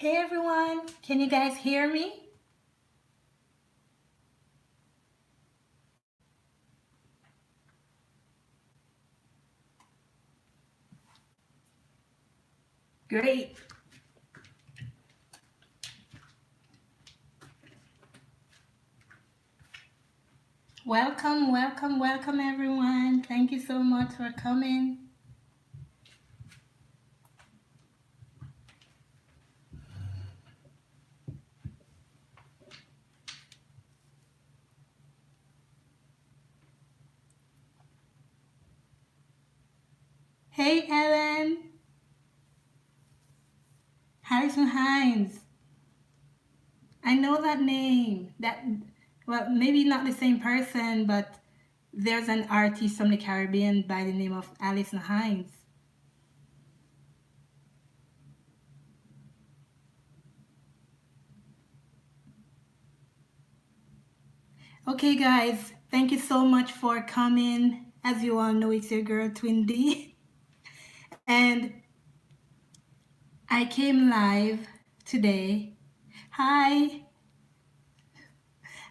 Hey everyone, can you guys hear me? Great. Welcome, welcome, welcome everyone. Thank you so much for coming. Hey Ellen, Harrison Hines. I know that name. Well, maybe not the same person, but there's an artist from the Caribbean by the name of Alison Hines. Okay, guys, thank you so much for coming. As you all know, it's your girl Twin D. And I came live today. Hi.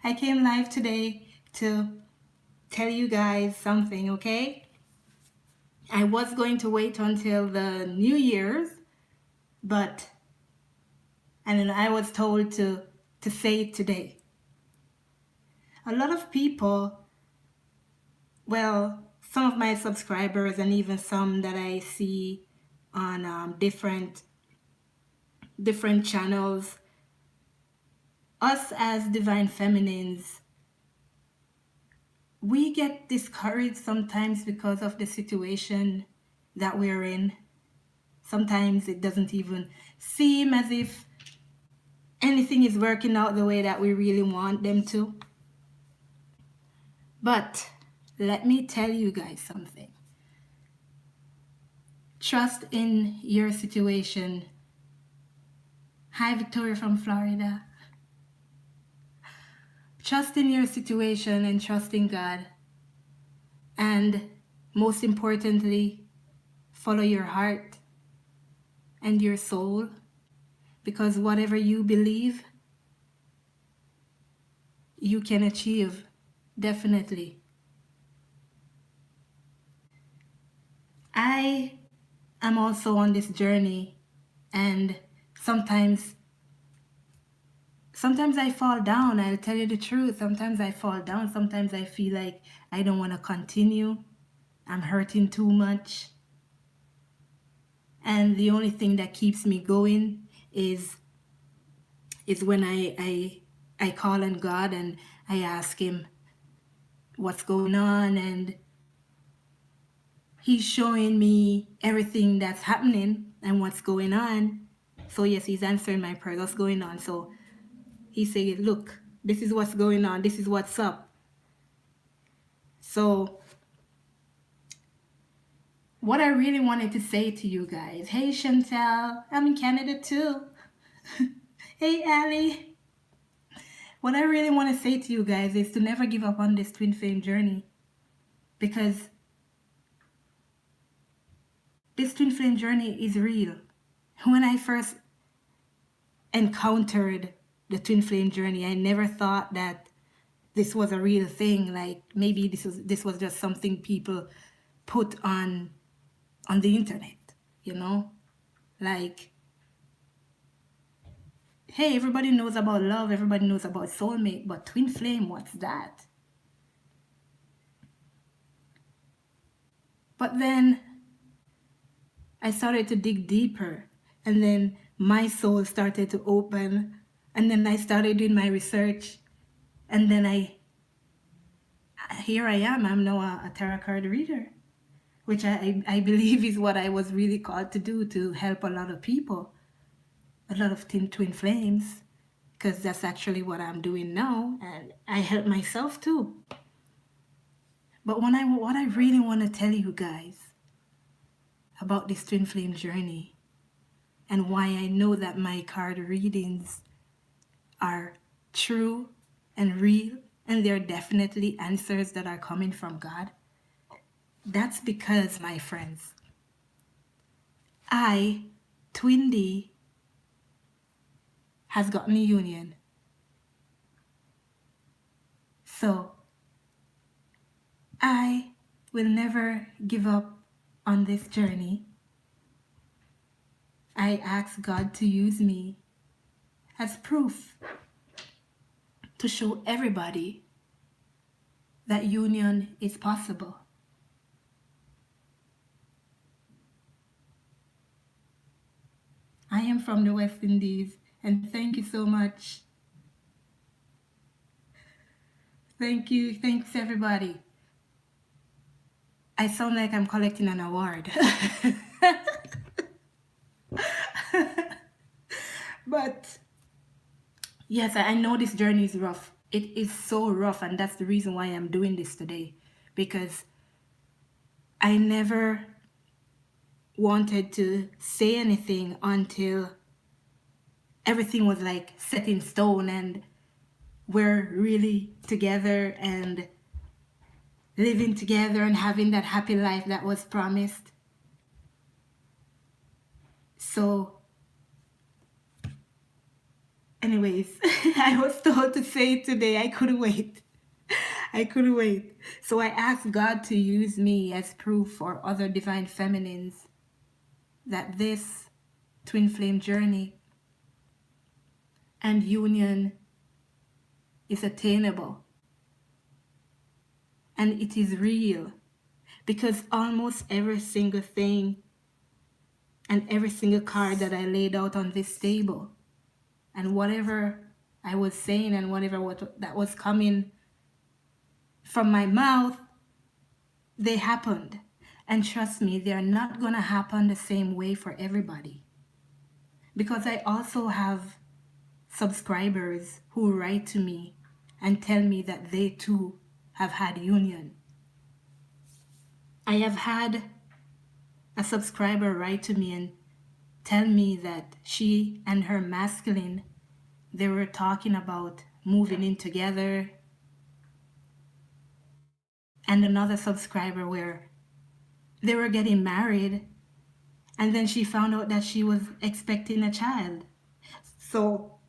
I came live today to tell you guys something, okay? I was going to wait until the New Year's, but and then I was told to say it today. A lot of people, well, some of my subscribers and even some that I see on different channels, us as divine feminines, we get discouraged sometimes because of the situation that we're in. Sometimes it doesn't even seem as if anything is working out the way that we really want them to. But let me tell you guys something. Trust in your situation. Hi, Victoria from Florida. Trust in your situation and trust in God. And most importantly, follow your heart and your soul. Because whatever you believe, you can achieve. Definitely. I am also on this journey, and sometimes I fall down. I'll tell you the truth. Sometimes I fall down. Sometimes I feel like I don't want to continue. I'm hurting too much. And the only thing that keeps me going is when I call on God and I ask him what's going on, and he's showing me everything that's happening and what's going on. So yes, he's answering my prayers. What's going on? So he said, look, this is what's going on. This is what's up. So what I really wanted to say to you guys, hey Chantel, I'm in Canada too. Hey Ali. What I really want to say to you guys is to never give up on this twin flame journey, because this twin flame journey is real. When I first encountered the twin flame journey, I never thought that this was a real thing. Like maybe this was just something people put on the internet, you know? Like, hey, everybody knows about love, everybody knows about soulmate, but twin flame, what's that? But then I started to dig deeper, and then my soul started to open, and then I started doing my research, and then here I am. I'm now a tarot card reader, which I believe is what I was really called to do, to help a lot of people, a lot of twin flames, because that's actually what I'm doing now, and I help myself too. But what I really want to tell you guys about this twin flame journey, and why I know that my card readings are true and real, and they're definitely answers that are coming from God, that's because, my friends, I, Twin D, has gotten a union. So I will never give up on this journey. I ask God to use me as proof to show everybody that union is possible. I am from the West Indies, and thank you so much. Thank you. Thanks, everybody. I sound like I'm collecting an award. But yes, I know this journey is rough. It is so rough, and that's the reason why I'm doing this today. Because I never wanted to say anything until everything was like set in stone and we're really together and living together and having that happy life that was promised. So anyways, I was told to say it today. I couldn't wait. I couldn't wait. So I asked God to use me as proof for other divine feminines that this twin flame journey and union is attainable and it is real, because almost every single thing and every single card that I laid out on this table and whatever I was saying and whatever that was coming from my mouth, they happened. And trust me, they're not gonna happen the same way for everybody, because I also have subscribers who write to me and tell me that they too have had union. I have had a subscriber write to me and tell me that she and her masculine, they were talking about moving in together, and another subscriber where they were getting married and then she found out that she was expecting a child. So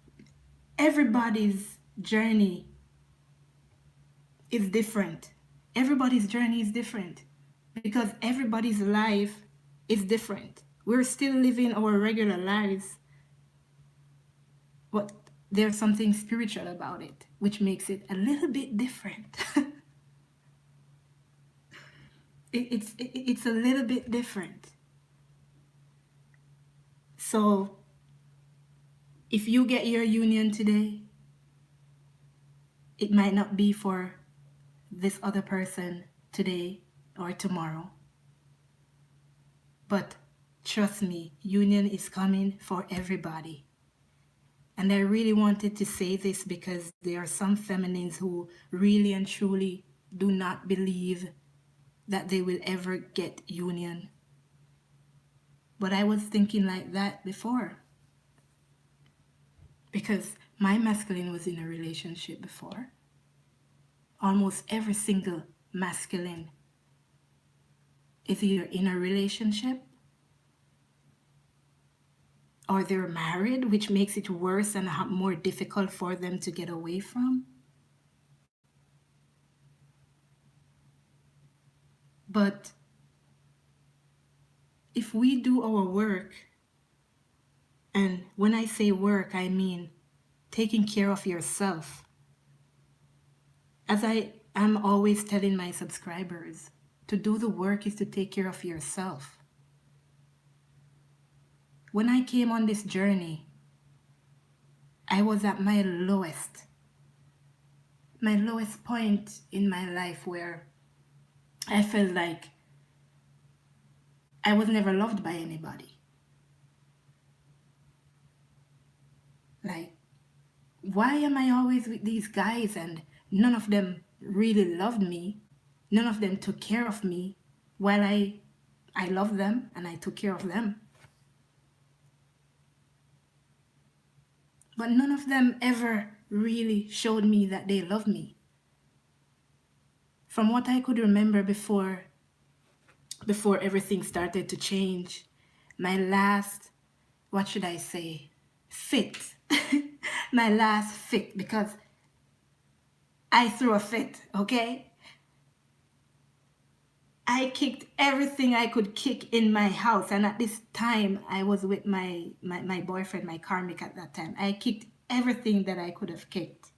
everybody's journey is different. Everybody's journey is different because everybody's life is different. We're still living our regular lives, but there's something spiritual about it, which makes it a little bit different. It's a little bit different. So if you get your union today, it might not be for this other person today or tomorrow. But trust me, union is coming for everybody. And I really wanted to say this because there are some feminines who really and truly do not believe that they will ever get union. But I was thinking like that before, because my masculine was in a relationship before. Almost every single masculine is either in a relationship or they're married, which makes it worse and more difficult for them to get away from. But if we do our work, and when I say work, I mean taking care of yourself. As I am always telling my subscribers, to do the work is to take care of yourself. When I came on this journey, I was at my lowest point in my life, where I felt like I was never loved by anybody. Like, why am I always with these guys and none of them really loved me? None of them took care of me while I loved them and I took care of them. But none of them ever really showed me that they loved me. From what I could remember before everything started to change, my last, what should I say, fit my last fit because I threw a fit, okay? I kicked everything I could kick in my house. And at this time, I was with my boyfriend, my karmic at that time. I kicked everything that I could have kicked.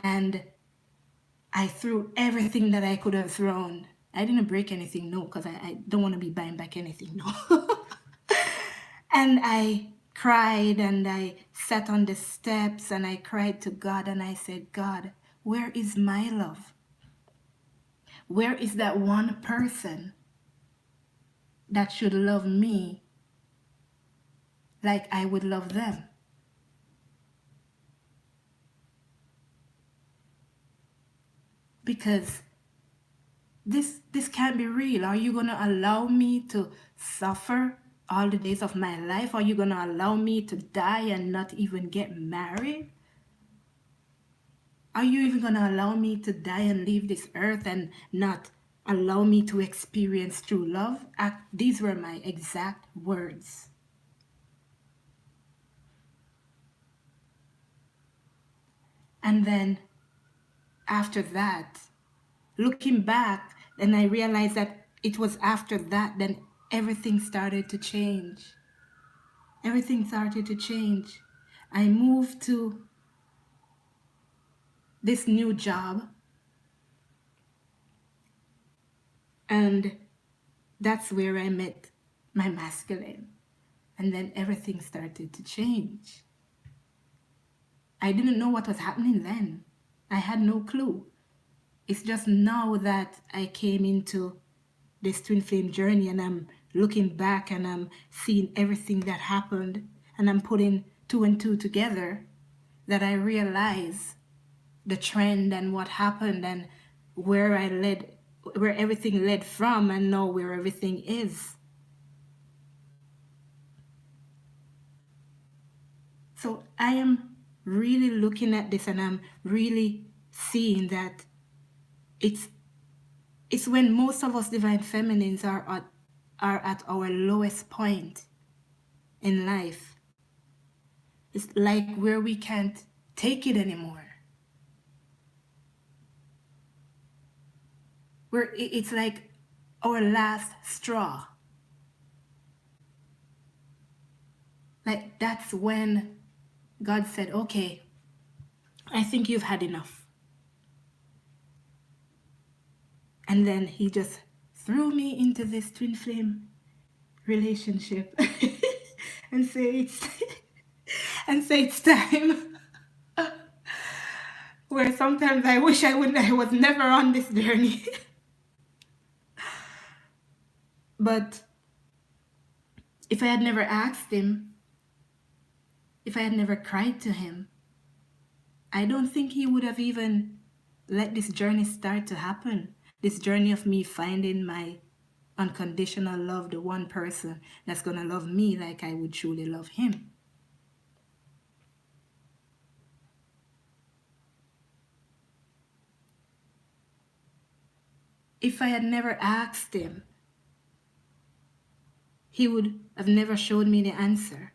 And I threw everything that I could have thrown. I didn't break anything, no, because I don't want to be buying back anything, no. And I cried and I sat on the steps and I cried to God and I said, God, where is my love? Where is that one person that should love me like I would love them? Because this can't be real. Are you going to allow me to suffer all the days of my life? Are you going to allow me to die and not even get married? Are you even going to allow me to die and leave this earth and not allow me to experience true love? These were my exact words. And then after that, looking back, then I realized that it was after that, then everything started to change. Everything started to change. I moved to this new job, and that's where I met my masculine. And then everything started to change. I didn't know what was happening then. I had no clue. It's just now that I came into this twin flame journey and I'm looking back and I'm seeing everything that happened and I'm putting two and two together that I realize the trend and what happened and where where everything led from and now where everything is. So I am really looking at this and I'm really seeing that it's it's when most of us divine feminines are at our lowest point in life. It's like where we can't take it anymore. Where it's like our last straw. Like that's when God said, okay, I think you've had enough. And then he just threw me into this twin flame relationship and say it's time. Where sometimes I wish I was never on this journey. But if I had never asked him, if I had never cried to him, I don't think he would have even let this journey start to happen. This journey of me finding my unconditional love, the one person that's going to love me like I would truly love him. If I had never asked him, he would have never showed me the answer.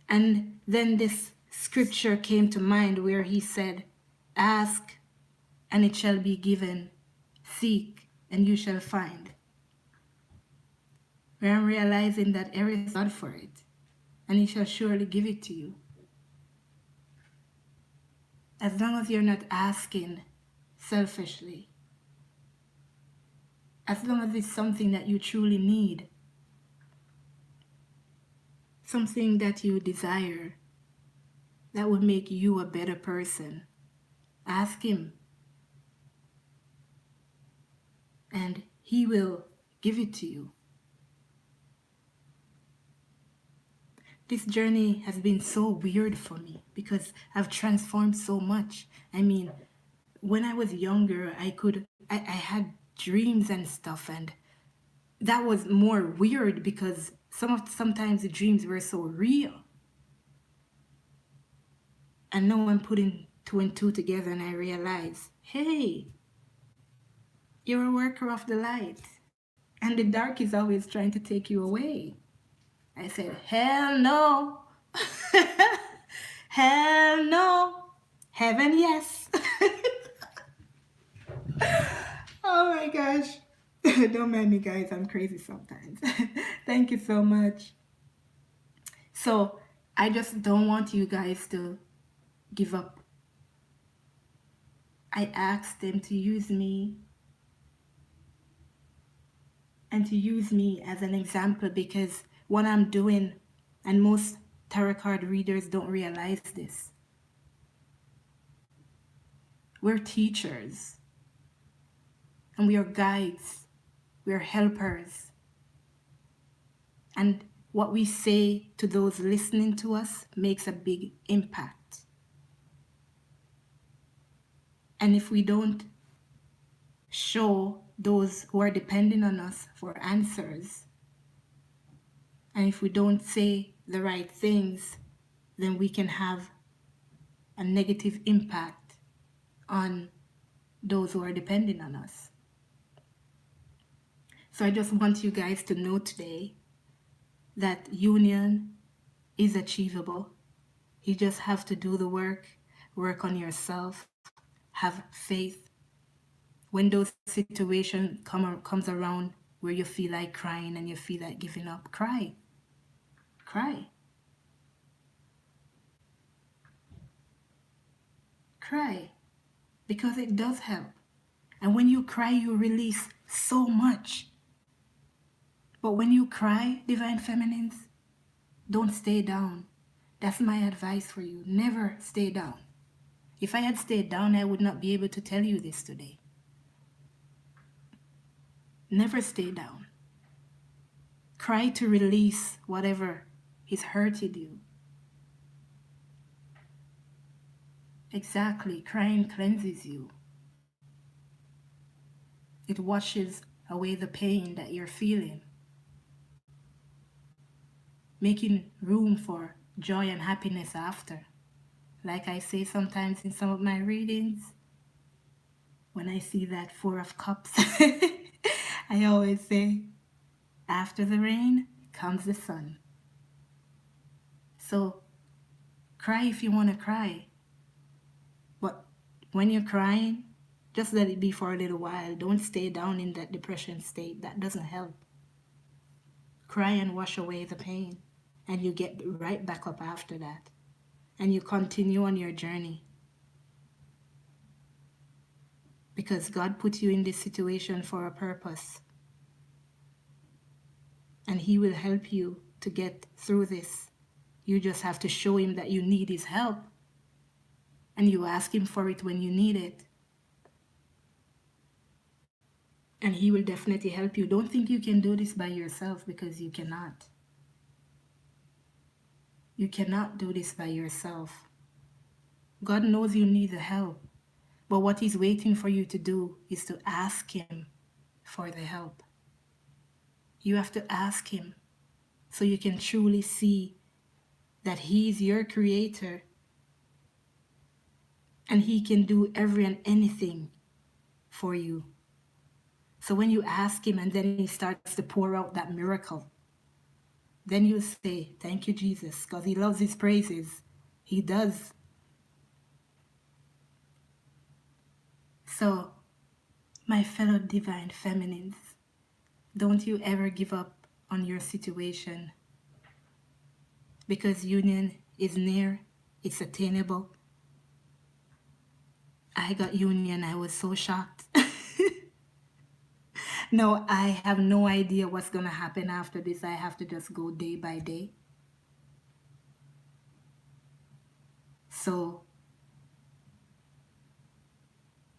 And then this scripture came to mind where he said, ask and it shall be given, seek and you shall find. Where I'm realizing that there is God for it and he shall surely give it to you. As long as you're not asking selfishly, as long as it's something that you truly need, something that you desire, that would make you a better person, ask him. And he will give it to you. This journey has been so weird for me because I've transformed so much. I mean, when I was younger, I had dreams and stuff, and that was more weird because sometimes the dreams were so real. And now I'm putting two and two together and I realize, hey, you're a worker of the light. And the dark is always trying to take you away. I said, hell no. Hell no. Heaven, yes. Oh my gosh. Don't mind me, guys. I'm crazy sometimes. Thank you so much. So, I just don't want you guys to give up. I asked them to use me and to use me as an example because what I'm doing, and most tarot card readers don't realize this, we're teachers and we are guides, we are helpers. And what we say to those listening to us makes a big impact. And if we don't show those who are depending on us for answers, and if we don't say the right things, then we can have a negative impact on those who are depending on us. So I just want you guys to know today that union is achievable. You just have to do the work on yourself, have faith. When those situations comes around where you feel like crying and you feel like giving up, cry. Cry. Cry. Because it does help. And when you cry, you release so much. But when you cry, Divine Feminines, don't stay down. That's my advice for you. Never stay down. If I had stayed down, I would not be able to tell you this today. Never stay down. Cry to release whatever is hurting you. Exactly. Crying cleanses you. It washes away the pain that you're feeling, making room for joy and happiness after. Like I say sometimes in some of my readings, when I see that Four of Cups, I always say, after the rain comes the sun. So cry if you want to cry. But when you're crying, just let it be for a little while. Don't stay down in that depression state. That doesn't help. Cry and wash away the pain. And you get right back up after that. And you continue on your journey. Because God put you in this situation for a purpose. And He will help you to get through this. You just have to show Him that you need His help. And you ask Him for it when you need it. And He will definitely help you. Don't think you can do this by yourself, because you cannot. You cannot do this by yourself. God knows you need the help. But what He's waiting for you to do is to ask Him for the help. You have to ask Him so you can truly see that He is your creator and He can do every and anything for you. So when you ask Him and then He starts to pour out that miracle, then you say, thank you, Jesus, because He loves His praises. He does. So, my fellow Divine Feminines, don't you ever give up on your situation, because union is near, it's attainable. I got union, I was so shocked. No, I have no idea what's going to happen after this. I have to just go day by day. So,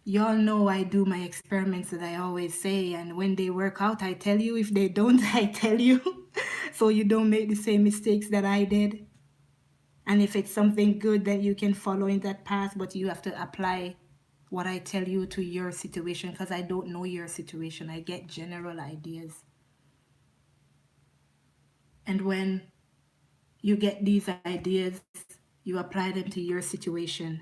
y'all know I do my experiments that I always say, and when they work out, I tell you. If they don't, I tell you. So you don't make the same mistakes that I did. And if it's something good, then you can follow in that path, but you have to apply what I tell you to your situation, because I don't know your situation. I get general ideas. And when you get these ideas, you apply them to your situation.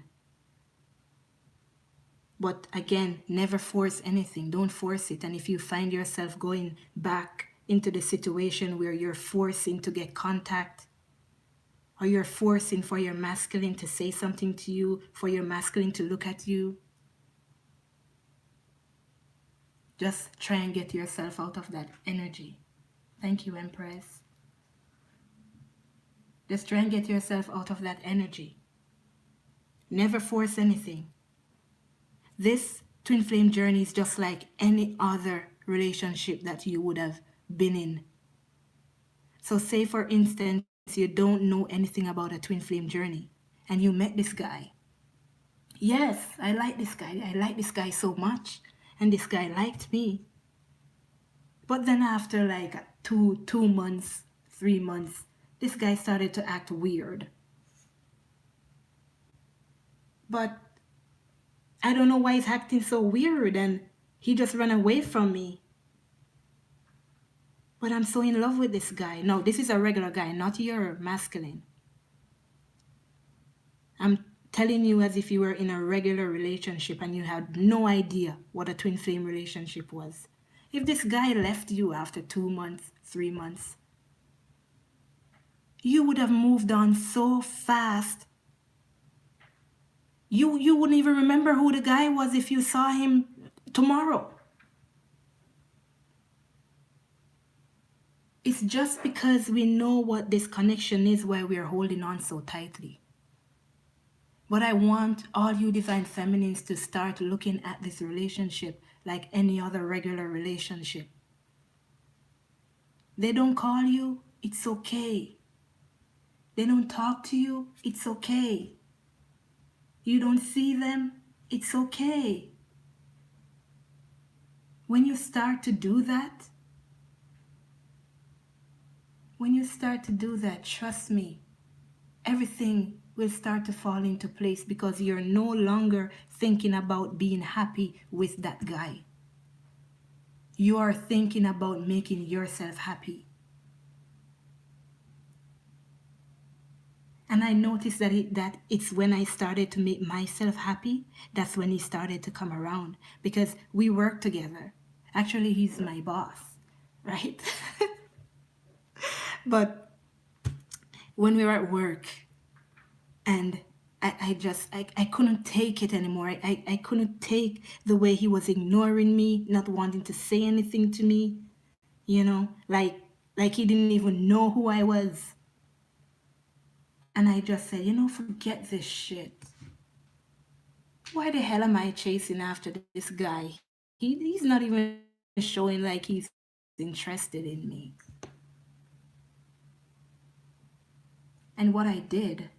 But again, never force anything. Don't force it. And if you find yourself going back into the situation where you're forcing to get contact, or you're forcing for your masculine to say something to you, for your masculine to look at you, just try and get yourself out of that energy. Thank you, Empress. Just try and get yourself out of that energy. Never force anything. This twin flame journey is just like any other relationship that you would have been in. So say for instance, you don't know anything about a twin flame journey and you met this guy. Yes, I like this guy. I like this guy so much. And this guy liked me. But then after like 2 months, 3 months, this guy started to act weird. But I don't know why he's acting so weird, and he just ran away from me. But I'm so in love with this guy. No, this is a regular guy, not your masculine. I'm telling you as if you were in a regular relationship and you had no idea what a twin flame relationship was. If this guy left you after 2 months, 3 months, you would have moved on so fast. You wouldn't even remember who the guy was if you saw him tomorrow. It's just because we know what this connection is why we are holding on so tightly. But I want all you divine feminines to start looking at this relationship like any other regular relationship. They don't call you, it's okay. They don't talk to you, it's okay. You don't see them, it's okay. When you start to do that, trust me, everything will start to fall into place because you're no longer thinking about being happy with that guy. You are thinking about making yourself happy. And I noticed that it's when I started to make myself happy, that's when he started to come around, because we work together. Actually, he's my boss, right? But when we were at work, and I couldn't take it anymore. I couldn't take the way he was ignoring me, not wanting to say anything to me, like he didn't even know who I was. And I just said, forget this shit. Why the hell am I chasing after this guy? He's not even showing like he's interested in me. And what I did,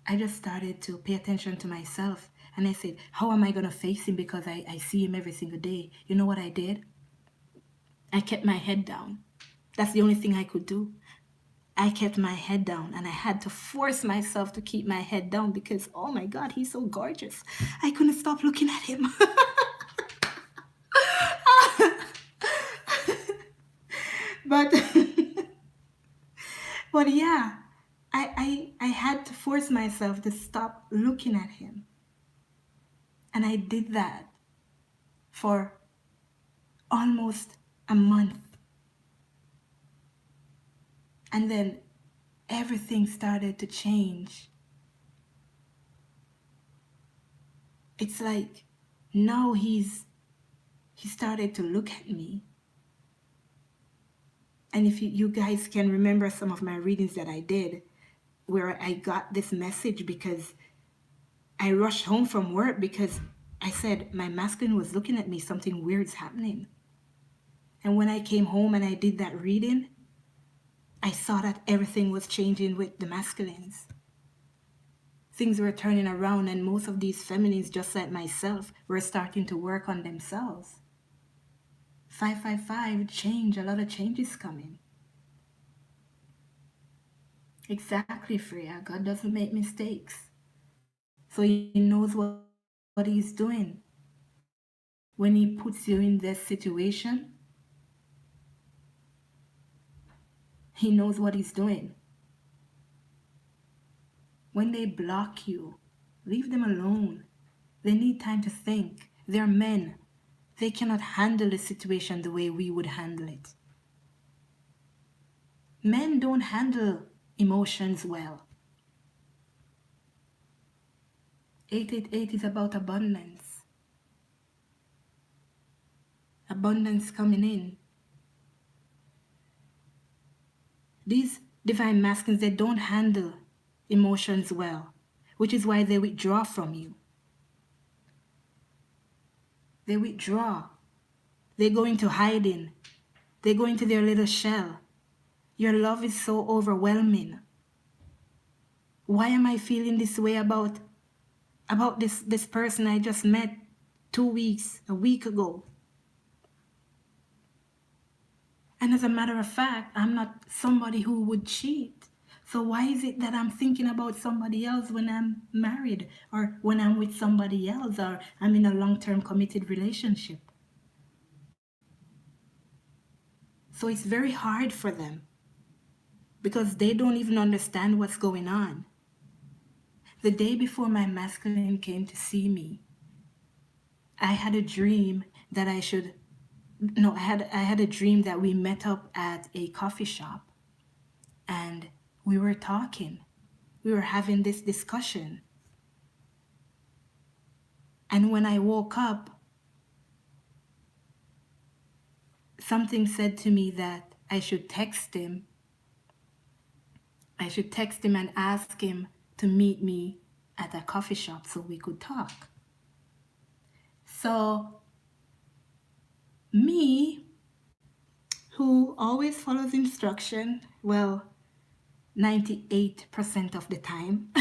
I just started to pay attention to myself. And I said, how am I going to face him because I see him every single day? You know what I did? I kept my head down. That's the only thing I could do. I kept my head down, and I had to force myself to keep my head down because, oh my God, he's so gorgeous. I couldn't stop looking at him. but but yeah, I had to force myself to stop looking at him. And I did that for almost a month. And then everything started to change. It's like now he started to look at me. And if you guys can remember some of my readings that I did, where I got this message because I rushed home from work because I said my masculine was looking at me, something weird's happening. And when I came home and I did that reading, I saw that everything was changing with the masculines. Things were turning around, and most of these feminines, just like myself, were starting to work on themselves. 555, change, a lot of change is coming. Exactly, Freya. God doesn't make mistakes. So he knows what he's doing. When he puts you in this situation, he knows what he's doing. When they block you, leave them alone. They need time to think. They're men. They cannot handle the situation the way we would handle it. Men don't handle emotions well. 888 is about abundance. Abundance coming in. These divine masculines, they don't handle emotions well, which is why they withdraw from you. They withdraw. They go into hiding. They go into their little shell. Your love is so overwhelming. Why am I feeling this way about this person I just met 2 weeks, a week ago? And as a matter of fact, I'm not somebody who would cheat. So why is it that I'm thinking about somebody else when I'm married, or when I'm with somebody else, or I'm in a long-term committed relationship? So it's very hard for them because they don't even understand what's going on. The day before my masculine came to see me, I had a dream that I had a dream that we met up at a coffee shop and we were talking. We were having this discussion. And when I woke up, something said to me that I should text him. I should text him and ask him to meet me at a coffee shop so we could talk. So me, who always follows instruction, well, 98% of the time,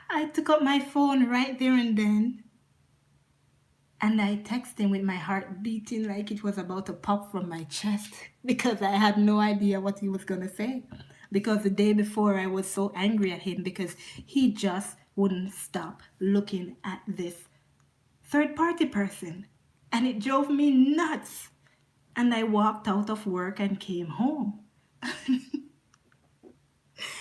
I took up my phone right there and then, and I texted him with my heart beating like it was about to pop from my chest because I had no idea what he was going to say. Because the day before I was so angry at him because he just wouldn't stop looking at this third party person. And it drove me nuts. And I walked out of work and came home.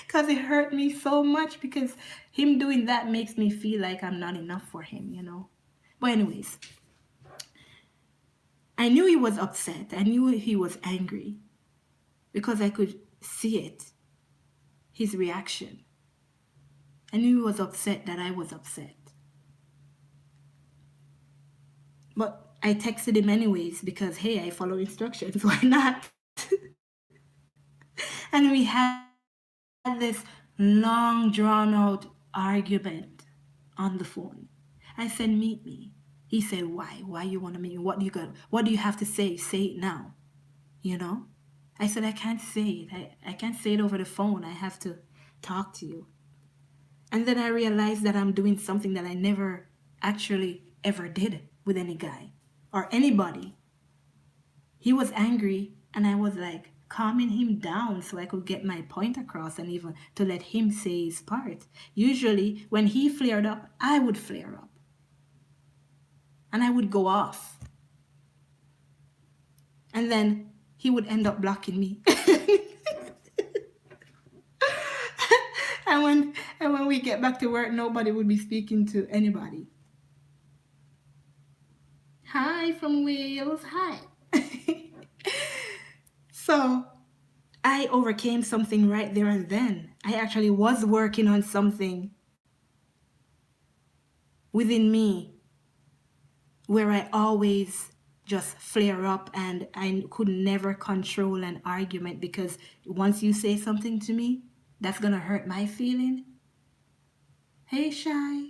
Because it hurt me so much because him doing that makes me feel like I'm not enough for him, you know. But anyways, I knew he was upset. I knew he was angry because I could see it, his reaction. I knew he was upset that I was upset. But I texted him anyways because, hey, I follow instructions. Why not? And we had this long, drawn out argument on the phone. I said, meet me. He said, why? Why you want to meet me? What do you have to say? Say it now. You know? I said, I can't say it. I can't say it over the phone. I have to talk to you. And then I realized that I'm doing something that I never actually ever did with any guy or anybody. He was angry and I was like calming him down so I could get my point across and even to let him say his part. Usually when he flared up, I would flare up. And I would go off. And then he would end up blocking me. and when we get back to work, nobody would be speaking to anybody. Hi from Wales. Hi. So I overcame something right there and then. I actually was working on something within me where I always just flare up and I could never control an argument because once you say something to me, that's going to hurt my feeling. Hey, Shy,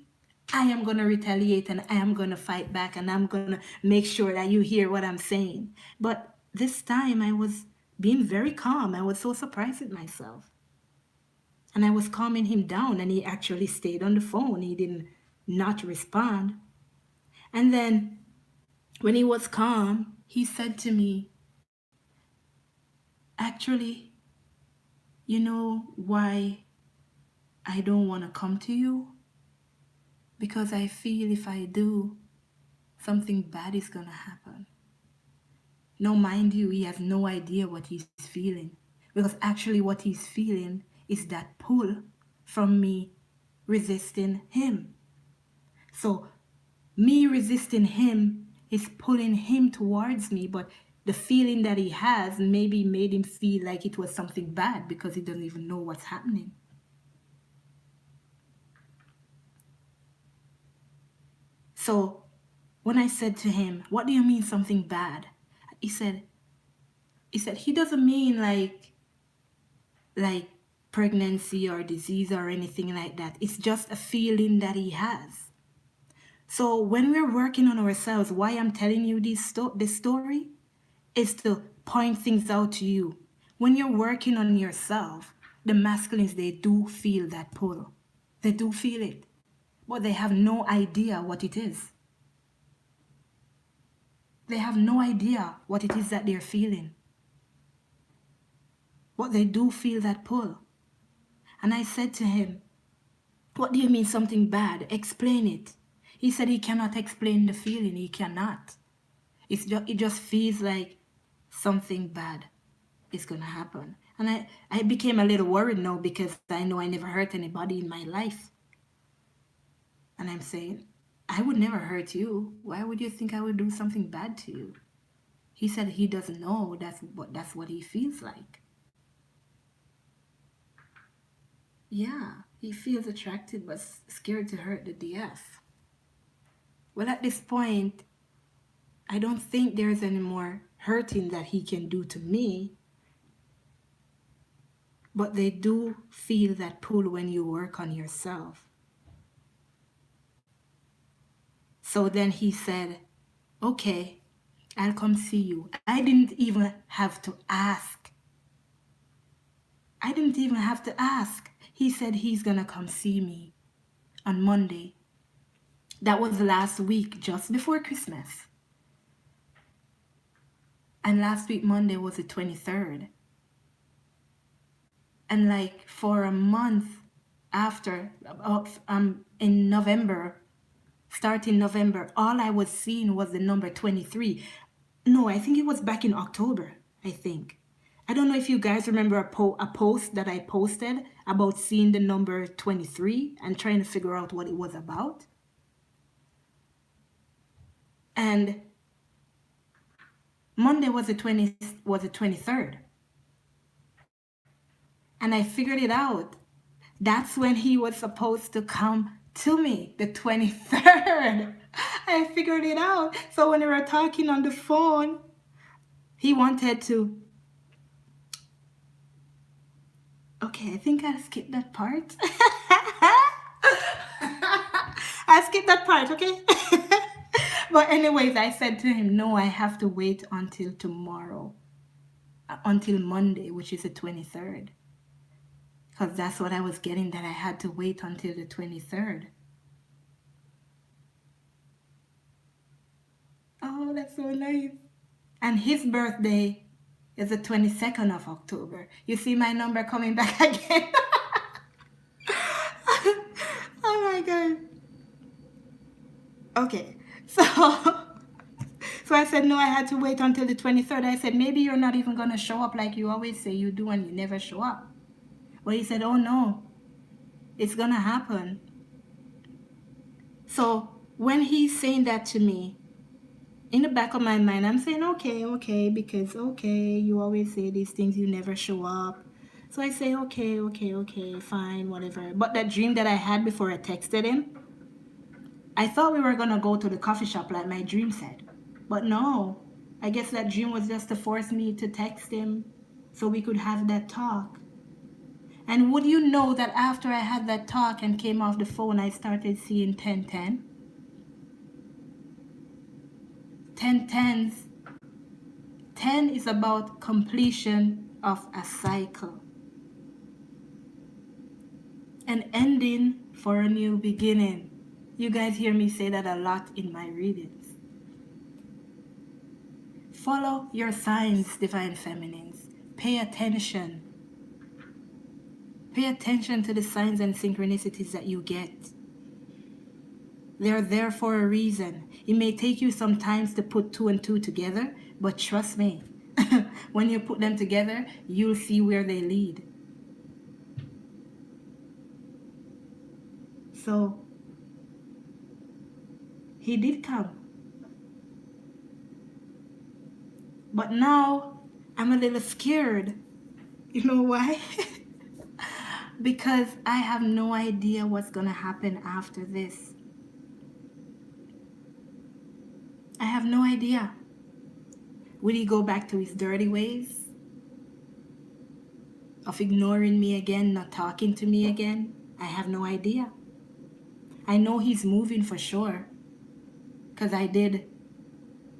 I am going to retaliate and I am going to fight back and I'm going to make sure that you hear what I'm saying. But this time I was being very calm. I was so surprised at myself. And I was calming him down and he actually stayed on the phone. He didn't not respond. And then when he was calm, he said to me, actually, you know why I don't want to come to you? Because I feel if I do, something bad is going to happen. Now, mind you, he has no idea what he's feeling. Because actually what he's feeling is that pull from me resisting him. So Me resisting him is pulling him towards me, but the feeling that he has maybe made him feel like it was something bad because he doesn't even know what's happening. So when I said to him, "What do you mean something bad?" He said, he doesn't mean like pregnancy or disease or anything like that. It's just a feeling that he has. So when we're working on ourselves, why I'm telling you this story is to point things out to you. When you're working on yourself, the masculines, they do feel that pull. They do feel it, but they have no idea what it is. They have no idea what it is that they're feeling, but they do feel that pull. And I said to him, "What do you mean something bad? Explain it." He said he cannot explain the feeling. He cannot. It just feels like something bad is going to happen. And I became a little worried now because I know I never hurt anybody in my life. And I'm saying, I would never hurt you. Why would you think I would do something bad to you? He said he doesn't know. That's what he feels like. Yeah, he feels attracted but scared to hurt the DF. Well, at this point, I don't think there's any more hurting that he can do to me, but they do feel that pull when you work on yourself. So then he said, "Okay, I'll come see you." I didn't even have to ask. I didn't even have to ask. He said he's gonna come see me on Monday. That was last week, just before Christmas. And last week, Monday, was the 23rd. And like for a month after, in November, starting November, all I was seeing was the number 23. No, I think it was back in October, I think. I don't know if you guys remember a post that I posted about seeing the number 23 and trying to figure out what it was about. And Monday was the 23rd. And I figured it out. That's when he was supposed to come to me, the 23rd. I figured it out. So when we were talking on the phone, he wanted to. Okay, I think I'll skip that part. I'll skip that part, okay? But anyways, I said to him, "No, I have to wait until tomorrow, until Monday, which is the 23rd. Because that's what I was getting, that I had to wait until the 23rd. Oh, that's so nice. And his birthday is the 22nd of October. You see my number coming back again? Oh my God. Okay. So so I said, no, I had to wait until the 23rd. I said, maybe you're not even going to show up like you always say you do and you never show up. But he said, oh no, it's going to happen. So when he's saying that to me, in the back of my mind, I'm saying, okay, because, okay, you always say these things, you never show up. So I say, okay, fine, whatever. But that dream that I had before I texted him, I thought we were going to go to the coffee shop like my dream said. But no, I guess that dream was just to force me to text him so we could have that talk. And would you know that after I had that talk and came off the phone, I started seeing 1010? 1010s. 10 is about completion of a cycle. An ending for a new beginning. You guys hear me say that a lot in my readings. Follow your signs, divine feminines. Pay attention. Pay attention to the signs and synchronicities that you get. They're there for a reason. It may take you some time to put two and two together, but trust me, when you put them together, you'll see where they lead. So He did come. But now I'm a little scared. You know why? Because I have no idea what's going to happen after this. I have no idea. Will he go back to his dirty ways of ignoring me again, not talking to me again? I have no idea. I know he's moving for sure, because I did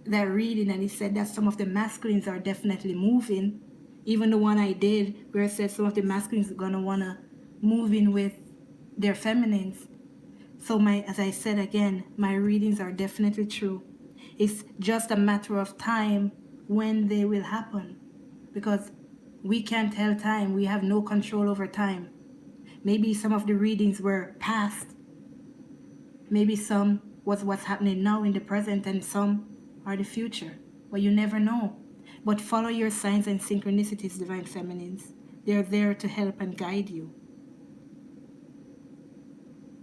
that reading and it said that some of the masculines are definitely moving. Even the one I did where it said some of the masculines are going to want to move in with their feminines. So as I said again, my readings are definitely true. It's just a matter of time when they will happen, because we can't tell time. We have no control over time. Maybe some of the readings were past. Maybe some was what's happening now in the present, and some are the future. But you never know. But follow your signs and synchronicities, divine feminines. They're there to help and guide you.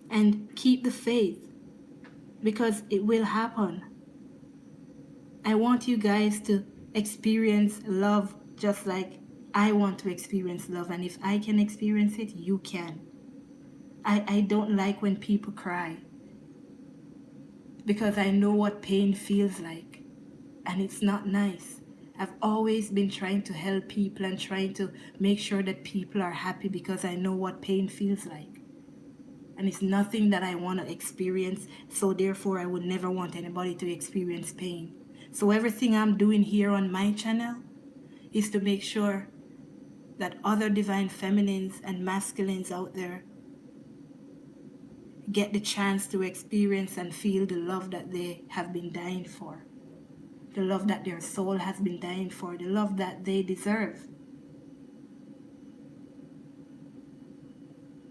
And keep the faith, because it will happen. I want you guys to experience love just like I want to experience love. And if I can experience it, you can. I don't like when people cry, because I know what pain feels like. And it's not nice. I've always been trying to help people and trying to make sure that people are happy, because I know what pain feels like. And it's nothing that I want to experience, so therefore I would never want anybody to experience pain. So everything I'm doing here on my channel is to make sure that other divine feminines and masculines out there get the chance to experience and feel the love that they have been dying for, the love that their soul has been dying for, the love that they deserve.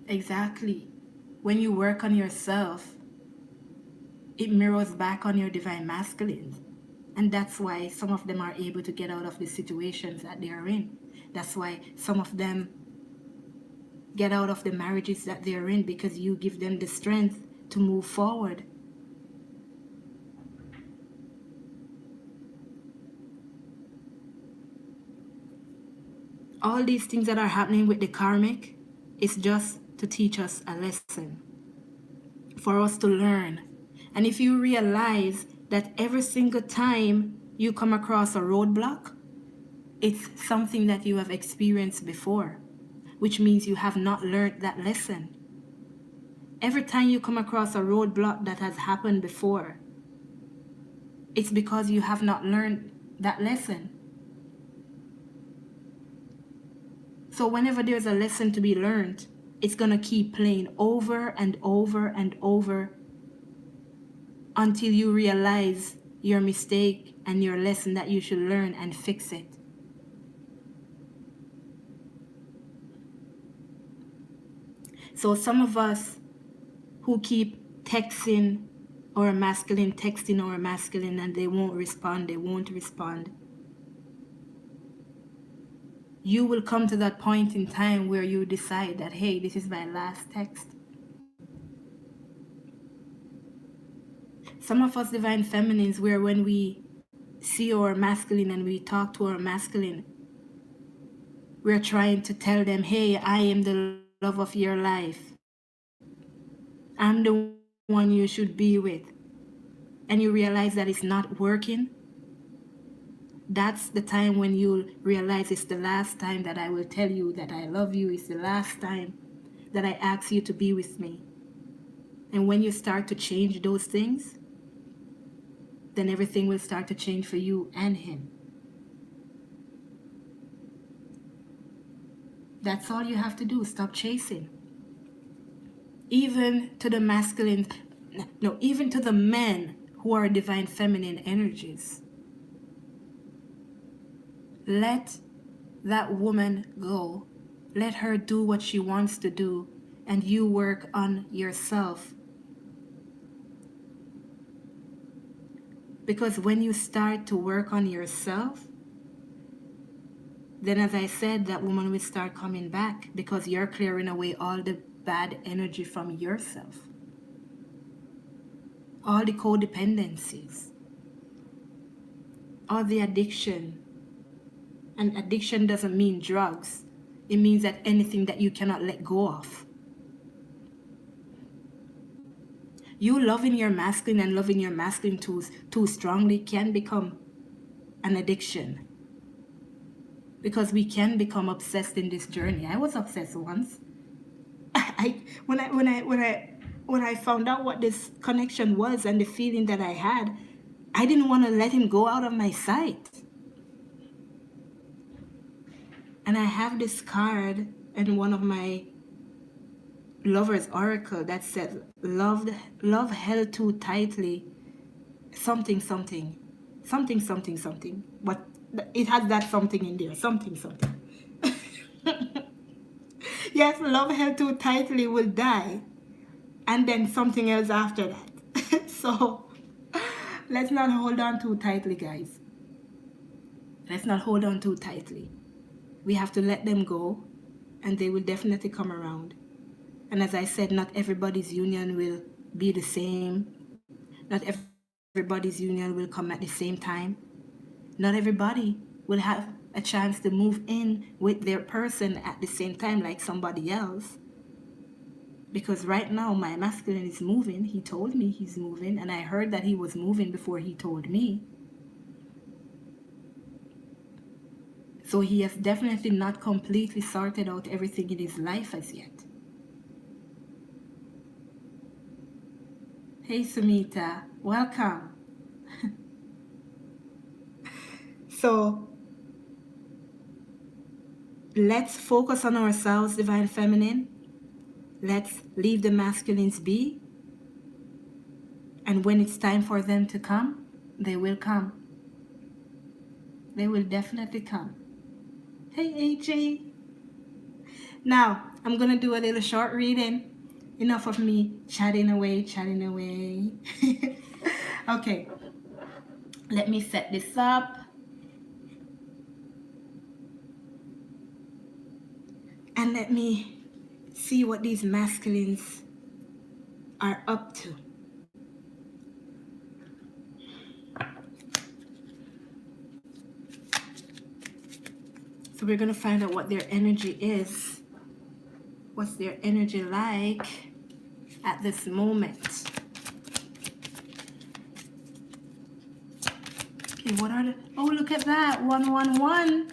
Exactly. When you work on yourself, it mirrors back on your divine masculines. And that's why some of them are able to get out of the situations that they are in. That's why some of them get out of the marriages that they are in, because you give them the strength to move forward. All these things that are happening with the karmic is just to teach us a lesson, for us to learn. And if you realize that every single time you come across a roadblock, it's something that you have experienced before, which means you have not learned that lesson. Every time you come across a roadblock that has happened before, it's because you have not learned that lesson. So whenever there's a lesson to be learned, it's going to keep playing over and over and over until you realize your mistake and your lesson that you should learn and fix it. So some of us who keep texting or masculine, texting or masculine, and they won't respond, you will come to that point in time where you decide that, hey, this is my last text. Some of us divine feminines, where when we see our masculine and we talk to our masculine, we're trying to tell them, hey, I am the love of your life. I'm the one you should be with. And you realize that it's not working. That's the time when you'll realize it's the last time that I will tell you that I love you. It's the last time that I ask you to be with me. And when you start to change those things, then everything will start to change for you and him. That's all you have to do. Stop chasing. Even to the masculine, no, even to the men who are divine feminine energies. Let that woman go. Let her do what she wants to do, and you work on yourself. Because when you start to work on yourself, then as I said, that woman will start coming back, because you're clearing away all the bad energy from yourself. all the codependencies, all the addiction. And addiction doesn't mean drugs. It means that anything that you cannot let go of. You loving your masculine and loving your masculine too strongly can become an addiction. Because we can become obsessed in this journey. I was obsessed once. When I found out what this connection was and the feeling that I had, I didn't want to let him go out of my sight. And I have this card in one of my lover's oracle that says, love held too tightly, something. But it has that something in there, something. Yes, love held too tightly will die. And then something else after that. So let's not hold on too tightly, guys. Let's not hold on too tightly. We have to let them go, and they will definitely come around. And as I said, not everybody's union will be the same. Not everybody's union will come at the same time. Not everybody will have a chance to move in with their person at the same time like somebody else. Because right now my masculine is moving. He told me he's moving, and I heard that he was moving before he told me. So he has definitely not completely sorted out everything in his life as yet. Hey Sumita, welcome. So let's focus on ourselves, Divine Feminine. Let's leave the masculines be. And when it's time for them to come, they will come. They will definitely come. Hey AJ. Now, I'm going to do a little short reading. Enough of me chatting away. Okay. Let me set this up. And let me see what these masculines are up to. So we're going to find out what their energy is. What's their energy like at this moment? Okay, what are the... Oh, look at that. 111.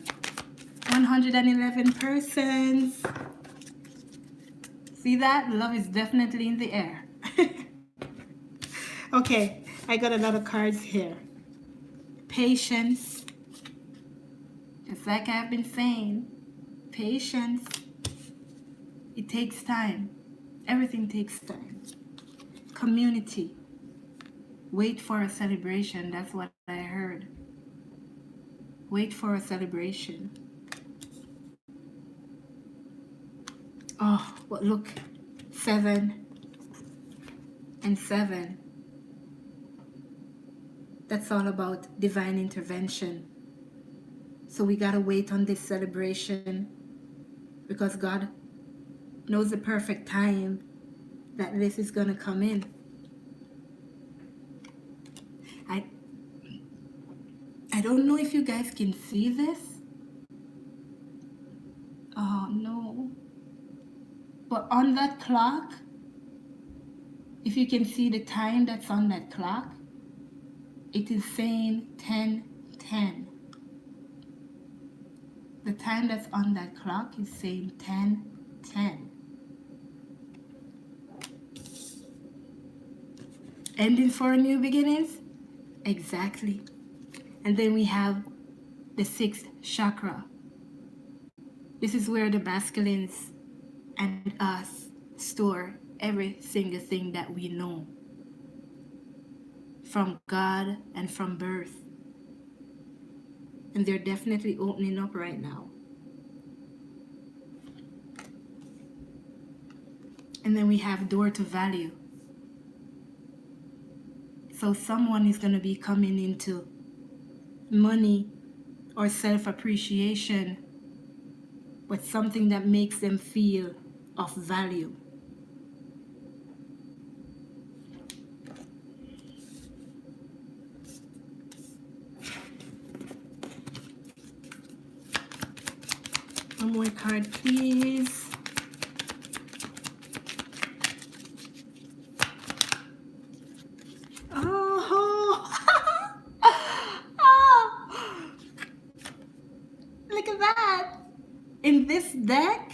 111 persons. See that? Love is definitely in the air. Okay, I got a lot of cards here. Patience. Just like I've been saying, patience. It takes time. Everything takes time. Community. Wait for a celebration. That's what I heard. Wait for a celebration. Oh, but look. 7 and 7. That's all about divine intervention. So we gotta wait on this celebration because God knows the perfect time that this is gonna come in. I don't know if you guys can see this. Oh no. But on that clock, if you can see the time that's on that clock, it is saying 10:10. The time that's on that clock is saying 10:10. Ending for new beginnings? Exactly. And then we have the 6th chakra. This is where the masculines and us store every single thing that we know from God and from birth. And they're definitely opening up right now. And then we have door to value. So someone is going to be coming into money or self-appreciation, but something that makes them feel of value. more card, please. Oh, oh, look at that. In this deck,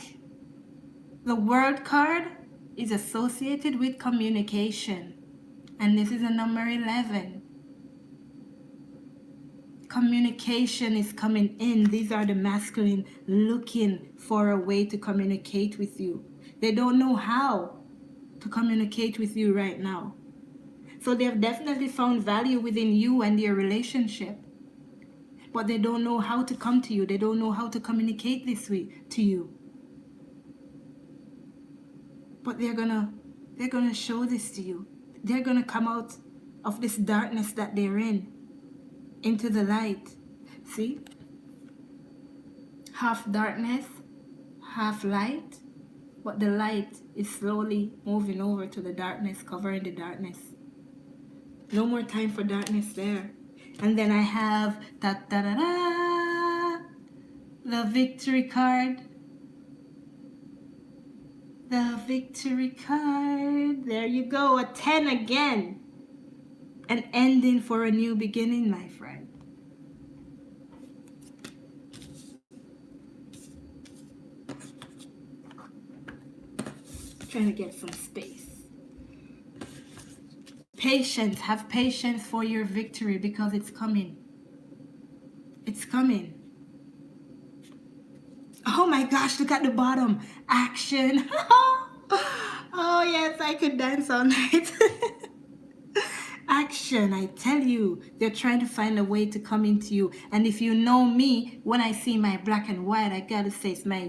the World card is associated with communication. And this is a number 11. Communication is coming in. These are the masculine looking for a way to communicate with you. They don't know how to communicate with you right now. So they have definitely found value within you and your relationship. But they don't know how to come to you. They don't know how to communicate this way to you. But they're gonna show this to you. They're gonna come out of this darkness that they're in into the light. See? Half darkness, half light. But the light is slowly moving over to the darkness, covering the darkness. No more time for darkness there. And then I have the victory card. The victory card. There you go. A 10 again. An ending for a new beginning, my friend. Trying to get some space. Patience. Have patience for your victory because it's coming. It's coming. Oh my gosh, look at the bottom. Action. Oh yes, I could dance all night. Action, I tell you. They're trying to find a way to come into you. And if you know me, when I see my black and white, I gotta say it's my